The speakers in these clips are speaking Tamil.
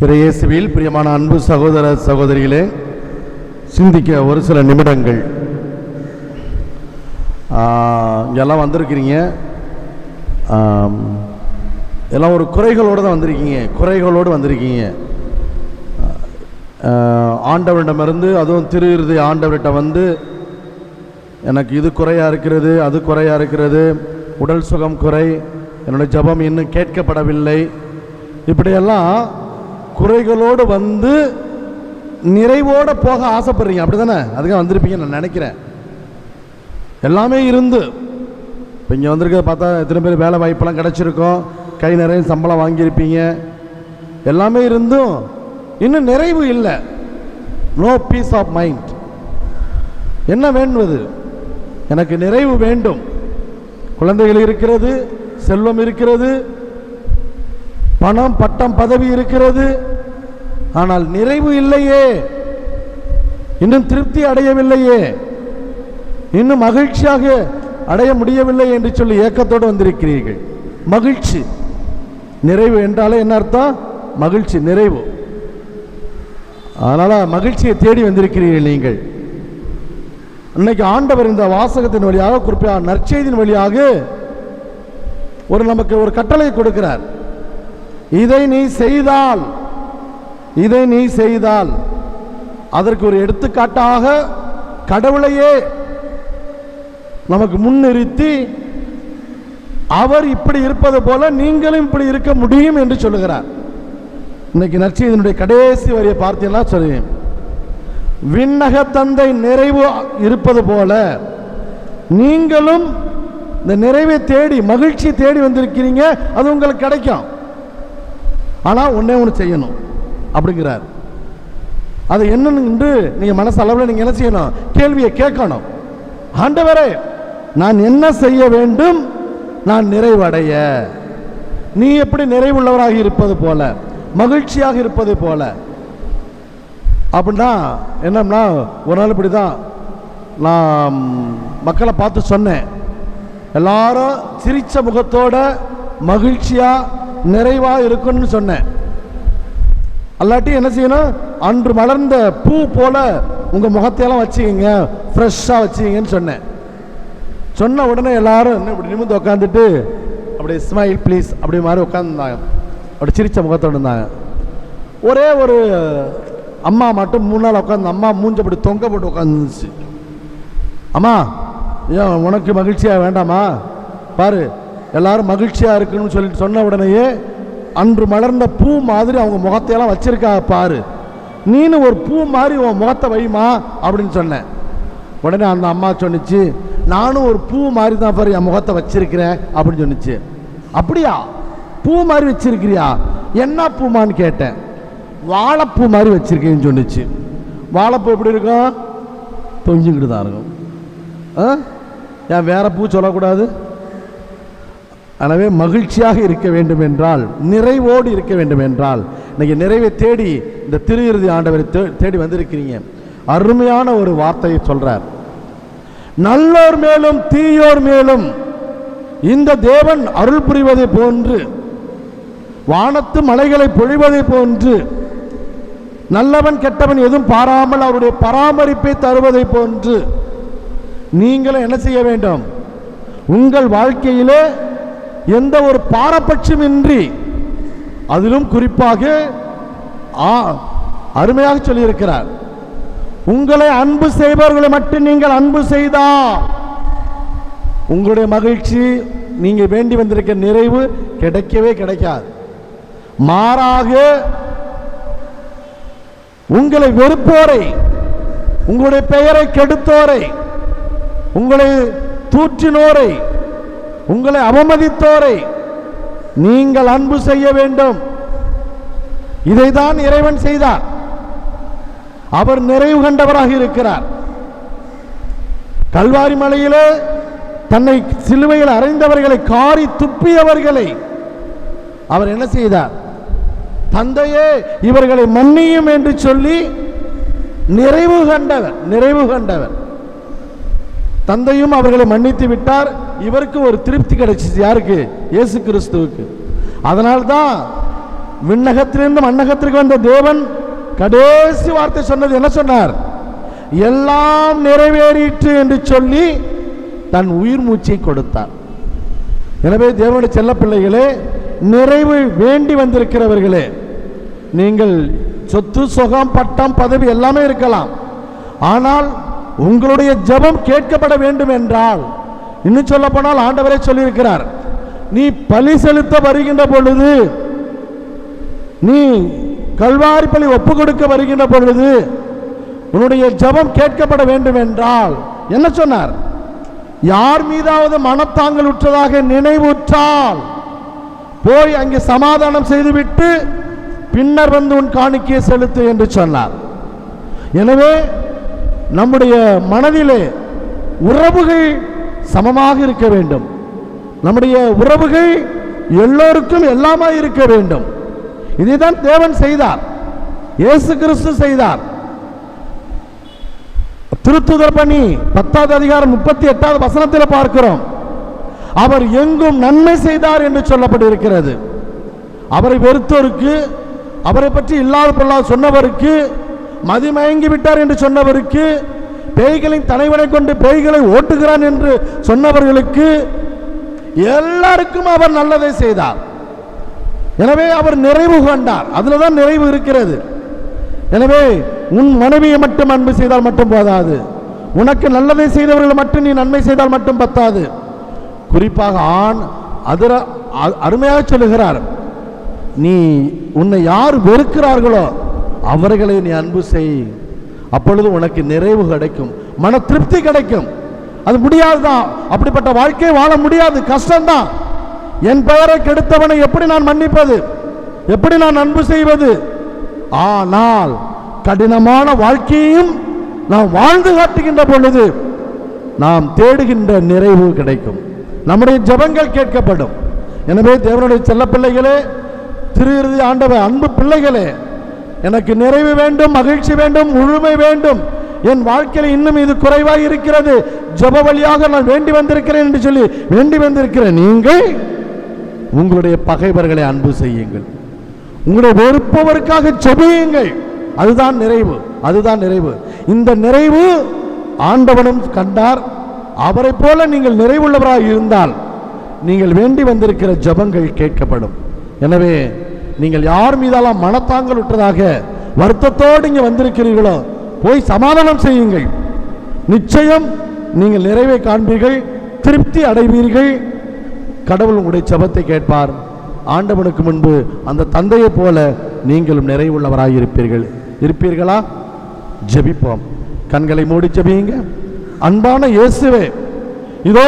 இயேசுவில் பிரியமான அன்பு சகோதர சகோதரிகளே, சிந்திக்க ஒரு சில நிமிடங்கள். எல்லாம் வந்திருக்கிறீங்க, எல்லாம் ஒரு குறைகளோடு தான் வந்திருக்கீங்க. ஆண்டவரிடமிருந்து, அதுவும் திரு இறுதி ஆண்டவர்கிட்ட வந்து எனக்கு இது குறையாக இருக்கிறது, அது குறையாக இருக்கிறது, உடல் சுகம் குறை, என்னுடைய ஜெபம் இன்னும் கேட்கப்படவில்லை, இப்படியெல்லாம் குறைகளோடு வந்து நிறைவோடு போக ஆசைப்படுறீங்க. அப்படி தானே? அதுக்காக வந்திருப்பீங்க நான் நினைக்கிறேன். எல்லாமே இருந்து இப்போ இங்கே வந்திருக்க பார்த்தா எத்தனை பேர் வேலை வாய்ப்பெல்லாம் கிடச்சிருக்கோம், கை நிறைய சம்பளம் வாங்கியிருப்பீங்க. எல்லாமே இருந்தும் இன்னும் நிறைவு இல்லை. No peace of mind. என்ன வேண்டுவது? எனக்கு நிறைவு வேண்டும். குழந்தைகள் இருக்கிறது, செல்வம் இருக்கிறது, பணம் பட்டம் பதவி இருக்கிறது, ஆனால் நிறைவு இல்லையே, இன்னும் திருப்தி அடையவில்லையே, இன்னும் மகிழ்ச்சியாக அடைய முடியவில்லை என்று சொல்லி ஏக்கத்தோடு வந்திருக்கிறீர்கள். மகிழ்ச்சி, நிறைவு என்றாலே என்ன அர்த்தம்? மகிழ்ச்சி, நிறைவு. அதனால மகிழ்ச்சியை தேடி வந்திருக்கிறீர்கள் நீங்கள். இன்னைக்கு ஆண்டவர் இந்த வாசகத்தின் வழியாக, குறிப்பாக நற்செய்தியின் வழியாக நமக்கு ஒரு கட்டளை கொடுக்கிறார். இதை நீ செய்தால் அதற்கு ஒரு எடுத்துக்காட்டாக கடவுளையே நமக்கு முன்னிறுத்தி அவர் இப்படி இருப்பது போல நீங்களும் இப்படி இருக்க முடியும் என்று சொல்லுகிறார். இன்னைக்கு நற்செய்தியினுடைய கடைசி வரியை பார்த்தீங்கன்னா சொல்லி, விண்ணக தந்தை நிறைவு இருப்பது போல நீங்களும் இந்த நிறைவை தேடி, மகிழ்ச்சி தேடி வந்திருக்கிறீங்க. அது உங்களுக்கு கிடைக்கும். ஆனால் ஒன்றே ஒன்று செய்யணும் அப்படிங்கிறார். அது என்னன்னு நீங்கள் மனசளவில் நீங்கள் என்ன செய்யணும்? கேள்வியை கேட்கணும். ஆண்டவரே, நான் என்ன செய்ய வேண்டும் நான் நிறைவடைய? நீ எப்படி நிறைவுள்ளவராக இருப்பது போல, மகிழ்ச்சியாக இருப்பது போல. அப்படின்னா என்னன்னா, ஒரு நாள் இப்படி தான் நான் மக்களை பார்த்து சொன்னேன், எல்லாரும் சிரிச்ச முகத்தோட மகிழ்ச்சியாக நிறைவாக இருக்குன்னு சொன்னேன். அல்லாட்டி என்ன செய்யணும்? அன்று மலர்ந்த பூ போல உங்கள் முகத்தையெல்லாம் வச்சுக்கிங்க, ஃப்ரெஷ்ஷாக வச்சுக்கிங்கன்னு சொன்னேன். சொன்ன உடனே எல்லாரும் இப்படி நிமிர்ந்து உட்காந்துட்டு அப்படியே ஸ்மைல் ப்ளீஸ் அப்படி மாதிரி உட்காந்துருந்தாங்க. அப்படி சிரித்த முகத்தோடு இருந்தாங்க. ஒரே ஒரு அம்மா மட்டும் 3 நாள் உட்காந்து, அம்மா மூஞ்ச அப்படி தொங்க போட்டு உட்காந்துருந்துச்சு. அம்மா, ஏன் உனக்கு மகிழ்ச்சியாக வேண்டாமா? பாரு, எல்லாரும் மகிழ்ச்சியாக இருக்குன்னு சொல்லிட்டு சொன்ன உடனேயே அன்று மலர்ந்த பூ மாதிரி அவங்க முகத்தையெல்லாம் வச்சிருக்கா பாரு, நீனு ஒரு பூ மாதிரி உன் முகத்தை வைமா அப்படின்னு சொன்னேன். உடனே அந்த அம்மா சொன்னிச்சு, நானும் ஒரு பூ மாதிரி தான் பாரு என் முகத்தை வச்சிருக்கிறேன் அப்படின்னு சொன்னிச்சு. அப்படியா? பூ மாதிரி வச்சிருக்கிறியா? என்ன பூமான்னு கேட்டேன். வாழைப்பூ மாதிரி வச்சிருக்கேன்னு சொன்னிச்சு. வாழைப்பூ எப்படி இருக்கும்? தொங்கிக்கிட்டு தான் இருக்கும். ஏன் வேற பூ சொல்லக்கூடாது? எனவே மகிழ்ச்சியாக இருக்க வேண்டும் என்றால், நிறைவோடு இருக்க வேண்டும் என்றால், இன்னைக்கு நிறைவை தேடி இந்த திரு இறுதி ஆண்டவரை தேடி வந்திருக்கிறீங்க. அருமையான ஒரு வார்த்தையை சொல்றார். நல்லோர் மேலும் தீயோர் மேலும் இந்த தேவன் அருள் புரிவதை போன்று, வானத்து மலைகளை பொழிவதை போன்று, நல்லவன் கெட்டவன் எதுவும் பாராமல் அவருடைய பராமரிப்பை தருவதை போன்று நீங்களும் என்ன செய்ய வேண்டும்? உங்கள் வாழ்க்கையிலே எந்த ஒரு பாரபட்சமின்றி, அதிலும் குறிப்பாக அருமையாக சொல்லியிருக்கிறார், உங்களை அன்பு செய்பவர்களை மட்டும் நீங்கள் அன்பு செய்தால் உங்களுடைய மகிழ்ச்சி, நீங்க வேண்டி வந்திருக்க நிறைவு கிடைக்கவே கிடைக்காது. மாறாக உங்களை வெறுப்போரை, உங்களுடைய பெயரை கெடுத்தோரை, உங்களை தூற்றினோரை, உங்களை அவமதித்தோரை நீங்கள் அன்பு செய்ய வேண்டும். இதைதான் இறைவன் செய்தார். அவர் நிறைவு கண்டவராக இருக்கிறார். கல்வாரி மலையிலே தன்னை சிலுவையில் அறைந்தவர்களை, காரி துப்பியவர்களை அவர் என்ன செய்தார்? தந்தையே, இவர்களை மன்னியும் என்று சொல்லி நிறைவு கண்டவர். தந்தையும் அவர்களை மன்னித்து விட்டார். இவருக்கு ஒரு திருப்தி கிடைச்சிச்சு. யாருக்கு? இயேசு கிறிஸ்துவுக்கு. அதனால்தான் விண்ணகத்திலிருந்து மண்ணகத்திற்கு வந்த தேவன் கடைசி வார்த்தை சொன்னது என்ன சொன்னார்? எல்லாம் நிறைவேறிற்று என்று சொல்லி தன் உயிர் மூச்சை கொடுத்தார். எனவே தேவனுடைய செல்ல பிள்ளைகளே, நிறைவு வேண்டி வந்திருக்கிறவர்களே, நீங்கள் சொத்து சுகம் பட்டம் பதவி எல்லாமே இருக்கலாம், ஆனால் உங்களுடைய ஜெபம் கேட்கப்பட வேண்டும் என்றால், இன்னும் சொல்ல போனால் ஆண்டவரே சொல்லியிருக்கிறார், நீ பலி செலுத்த வருகின்ற பொழுது, நீ கல்வாரி பலி ஒப்பு கொடுக்க வருகின்ற பொழுது உன்னுடைய ஜெபம் கேட்கப்பட வேண்டும் என்றால் என்ன சொன்னார்? யார் மீதாவது மனத்தாங்கல் உற்றதாக நினைவுற்றால் போய் அங்கே சமாதானம் செய்துவிட்டு பின்னர் வந்து உன் காணிக்கையை செலுத்து என்று சொன்னார். எனவே நம்முடைய மனதிலே உறவுகள் சமமாக இருக்க வேண்டும். நம்முடைய உறவுகள் எல்லோருக்கும் எல்லாமே இருக்க வேண்டும். இதைதான் தேவன் செய்தார், இயேசு கிறிஸ்து செய்தார். திருத்துதர் பணி 10வது அதிகாரம் 38வது வசனத்தில் பார்க்கிறோம், அவர் எங்கும் நன்மை செய்தார் என்று சொல்லப்பட்டிருக்கிறது. அவரை வெறுத்தோருக்கு, அவரை பற்றி இல்லாத பொருளாக சொன்னவருக்கு, மதிமயங்கி விட்டார் என்று சொன்னவருக்கு, பேய்களின் தலைவனை கொண்டு பேய்களை ஓட்டுகிறான் என்று சொன்னவர்களுக்கு எல்லாருக்கும் அவர் நல்லதை செய்தார். எனவே அவர் நிறைவு கொண்டார். அதில் தான் நிறைவு இருக்கிறது. எனவே உன் மனைவியை மட்டும் அன்பு செய்தால் மட்டும் போதாது, உனக்கு நல்லதை செய்தவர்களை மட்டும் நீ நன்மை செய்தால் மட்டும் பத்தாது. குறிப்பாக ஆண் அருமையாக சொல்லுகிறார், நீ உன்னை யார் வெறுக்கிறார்களோ அவர்களை நீ அன்பு செய், அப்பொழுது உனக்கு நிறைவு கிடைக்கும், மன திருப்தி கிடைக்கும். அது முடியாதுதான், அப்படிப்பட்ட வாழ்க்கை வாழ முடியாது, கஷ்டம்தான். என் பெயரை கெடுத்தவனை எப்படி நான் மன்னிப்பது, எப்படி நான் அன்பு செய்வது? ஆனால் கடினமான வாழ்க்கையையும் நாம் வாழ்ந்து காட்டுகின்ற பொழுது நாம் தேடுகின்ற நிறைவு கிடைக்கும், நம்முடைய ஜெபங்கள் கேட்கப்படும். எனவே தேவனுடைய செல்ல பிள்ளைகளே, திரு இறுதி ஆண்டவர் அன்பு பிள்ளைகளே, எனக்கு நிறைவு வேண்டும், மகிழ்ச்சி வேண்டும், முழுமை வேண்டும், என் வாழ்க்கையில் இன்னும் இது குறைவாக இருக்கிறது, ஜெப வழியாக நான் வேண்டி வந்திருக்கிறேன் என்று சொல்லி வேண்டி வந்திருக்கிறேன். நீங்கள் உங்களுடைய பகைவர்களை அன்பு செய்யுங்கள், உங்களுடைய வெறுப்பவருக்காக ஜெபியுங்கள். அதுதான் நிறைவு, அதுதான் நிறைவு. இந்த நிறைவு ஆண்டவனும் கண்டார். அவரை போல நீங்கள் நிறைவுள்ளவராக இருந்தால் நீங்கள் வேண்டி வந்திருக்கிற ஜெபங்கள் கேட்கப்படும். எனவே நீங்கள் யார் மீதெல்லாம் மனத்தாங்கல் விட்டதாக வருத்தத்தோடு இங்கே வந்திருக்கிறீர்களோ போய் சமாதானம் செய்யுங்கள். நிச்சயம் நீங்கள் நிறைவை காண்பீர்கள், திருப்தி அடைவீர்கள். கடவுள் உங்களுடைய ஜெபத்தை கேட்பார். ஆண்டவனுக்கு முன்பு அந்த தந்தையை போல நீங்களும் நிறைவுள்ளவராக இருப்பீர்களா? ஜெபிப்போம். கண்களை மூடி ஜெபியுங்க. அன்பான இயேசுவே, இதோ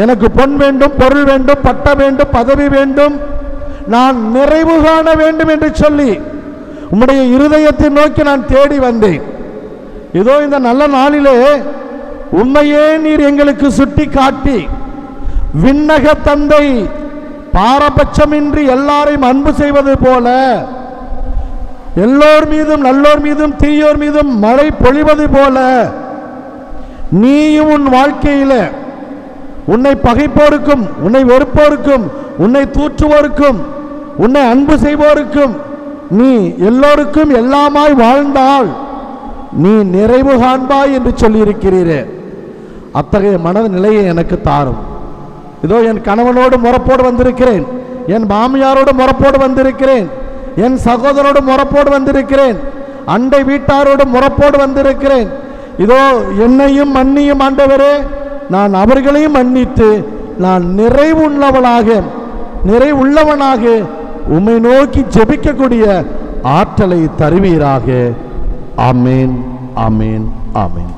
எனக்கு பொன் வேண்டும், பொருள் வேண்டும், பட்டம் வேண்டும், பதவி வேண்டும், நான் நிறைவு காண வேண்டும் என்று சொல்லி உம்முடைய இருதயத்தை நோக்கி நான் தேடி வந்தேன். இதோ இந்த நல்ல நாளிலே உண்மையே நீர் எங்களுக்கு சுட்டி காட்டி, விண்ணக தந்தை பாரபட்சமின்றி எல்லாரையும் அன்பு செய்வது போல, எல்லோர் மீதும் நல்லோர் மீதும் தீயோர் மீதும் மழை பொழிவது போல, நீயும் உன் வாழ்க்கையில உன்னை பகைப்போருக்கும், உன்னை வெறுப்போருக்கும், உன்னை தூற்றுவோருக்கும், உன்னை அன்பு செய்வோருக்கும் நீ எல்லோருக்கும் எல்லாமாய் வாழ்ந்தால் நீ நிறைவு காண்பாய் என்று சொல்லியிருக்கிறீரே. அத்தகைய மனநிலையை எனக்கு தாரும். இதோ என் கணவனோடு முறப்போடு வந்திருக்கிறேன், என் மாமியாரோடு முறப்போடு வந்திருக்கிறேன், என் சகோதரோடு முறப்போடு வந்திருக்கிறேன், அண்டை வீட்டாரோடு முறப்போடு வந்திருக்கிறேன். இதோ என்னையும் மன்னியும் ஆண்டவரே, நான் அவர்களையும் மன்னித்து நான் நிறைவுள்ளவனாக உம்மை நோக்கி ஜெபிக்கக்கூடிய ஆற்றலை தருவீராக. ஆமேன், ஆமேன், ஆமேன்.